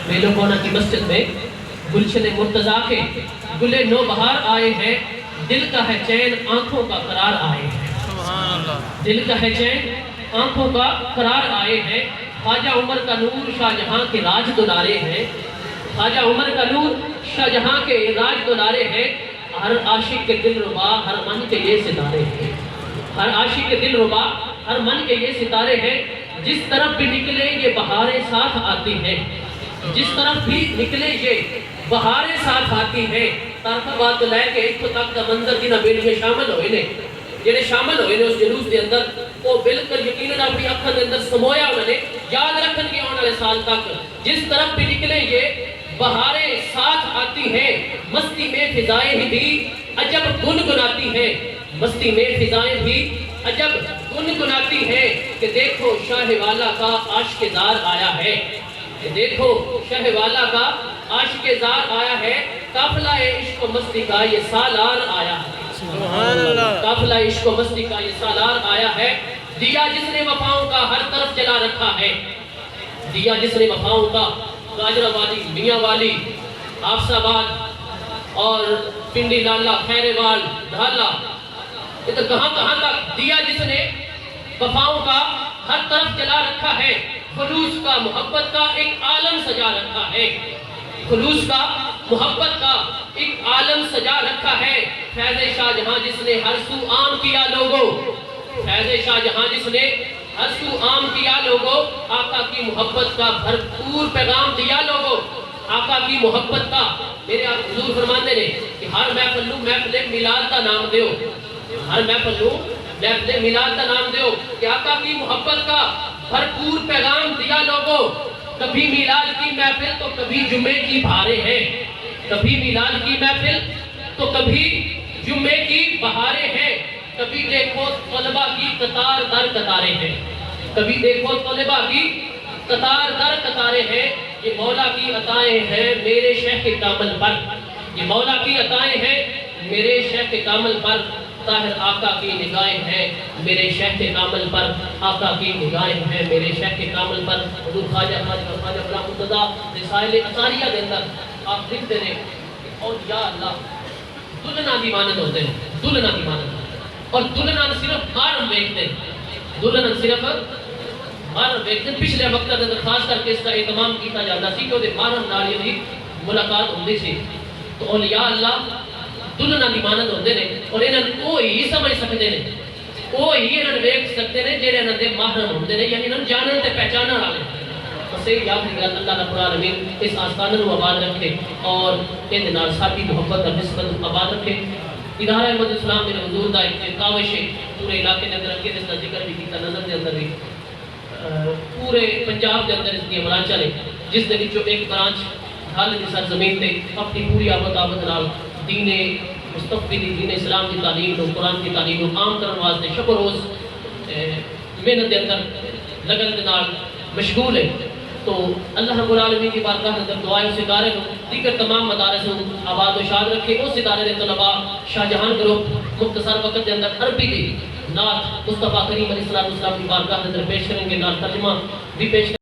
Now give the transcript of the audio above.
میلو کونا کی مسجد میں گلشن مرتضیٰ کے گلے نو بہار آئے ہیں، دل کا ہے چین آنکھوں کا قرار آئے ہیں، دل کا ہے چین آنکھوں کا قرار آئے ہیں، خواجہ عمر کا نور شاہ جہاں کے راج دلارے ہیں، خواجہ عمر کا نور شاہ جہاں کے راج دلارے ہیں، ہر عاشق کے دل ربا ہر من کے یہ ستارے ہیں، ہر عاشق کے دل ربا ہر من کے یہ ستارے ہیں، جس طرف بھی نکلے یہ بہاریں ساتھ آتی ہیں، جس طرف بھی نکلے یہ بہاریں ساتھ آتی ہیں، طرف بات لے کے ایک تک کا منظر کی نبیل میں شامل ہوئے نے، جنہیں شامل ہوئے نے اس جلوس دے اندر، وہ بالکل یقیناً اپنی اکھاں دے اندر سمویا انہوں نے، یاد رکھن کے آنے والے سال تک، جس طرف بھی نکلے یہ بہاریں ساتھ آتی ہیں، مستی میں فضائیں بھی عجب گنگناتی ہیں، مستی میں فضائیں بھی عجب گنگناتی ہیں، کہ دیکھو شاہ والا کا عاشق زار آیا ہے، کہ دیکھو شاہ والا کا عاشق زار آیا ہے، قافلہ عشق و مستی کا یہ سالار آیا ہے، قافلہ عشق و مستی کا یہ سالار آیا ہے، دیا جس نے وفاؤں کا ہر طرف جلا رکھا ہے، دیا جس نے وفاؤں کا گاجرہ والی، میاں والی، حافظ آباد اور پنڈی لالا، خیروال، ڈھالا، یہ تو کہاں کہاں تک دیا جس نے وفاؤں کا ہر طرف جلا رکھا ہے، خلوص کا محبت کا ایک عالم سجا رکھا ہے، خلوص کا محبت کا ایک عالم سجا رکھا ہے، فیض شاہ جہاں جس نے ہر سو عام کیا لوگوں، فیض شاہ جہاں جس نے ہر سو عام کیا لوگوں، آقا کی محبت کا بھرپور پیغام دیا لوگوں، آقا کی محبت کا، میرے آپ حضور فرماتے نے کہ ہر محفل میلاد کا نام دیو، ہر محفل میلاد کا نام دیو، کہ آقا کی محبت کا بھرپور پیغام دیا لوگوں، کبھی میلاد کی محفل تو کبھی جمعے کی بہاریں ہیں، کبھی میلاد کی محفل تو کبھی جمعے کی بہاریں ہیں، کبھی دیکھو طلبہ کی قطار در قطاریں ہیں، کبھی دیکھو طلبہ کی قطار در قطاریں ہیں، یہ مولا کی عطائیں ہیں میرے شیخ کامل پر، یہ مولا کی عطائیں ہیں میرے شیخ کامل پر، طاہر آقا کی نگاہیں ہیں میرے شیخ کامل پر، آقا کی نگاہیں ہیں میرے شیخ کامل پر، حضور خواجہ بلا مرتضیٰ رسائل اثاریہ دے اندر آپ لکھتے ہیں، اور یا اللہ دلہنا دی مانند ہوتے ہیں، دلہنا دی مانند، اور دلہنا صرف مارم بیکتے ہیں، دلہنا صرف مارم بیکتے ہیں، پچھلے وقت اندر خاص کر کے اس کا اہتمام کیتا جاتا سی کہ وہ مارم نالی دی ملاقات ہوندی سی، تو اولیاء اللہ دلہنا دی مانند ہوتے ہیں، اور انہاں کو ہی سمجھ سکتے ہیں، وہ ہی انہاں بیک سکتے ہیں جیڑے انہاں دے محرم ہوتے ہیں، یعنی انہاں جانن تے پہچانن والے، بسے یاد رکھیں اللہ رب العالمین اس آستانہ کو آباد رکھے اور ان نال ساتھی محبت اور نسبت آباد رکھے۔ ادارہ احمد اسلام میرے حضور دا ایک کاوش ہے پورے علاقے کے اندر رکھے، جس کا ذکر بھی کیتا نظر دے اندر بھی پورے پنجاب کے اندر اس کی برانچاں نے، جس دے وچوں ایک برانچ ڈھال دی سرزمین تے اپنی پوری آمد نال دین مصطفی دی، دین اسلام کی تعلیم کو، قرآن کی تعلیم کو عام کرنے واسطے شب و روز محنت کے اندر لگن دے نال مشغول ہے، تو اللہ رب العالمین کی بارگاہ اندر دعائیں اس ادارے کو دیگر تمام مدارس کو آباد و شاد رکھے، اس ادارے دے طلباء شاہ جہان گروپ مختصر وقت کے اندر عربی دی نعت مصطفیٰ کریم علیہ السلام کی بارگاہ اندر پیش کریں گے، نعت ترجمہ بھی پیش کریں گے۔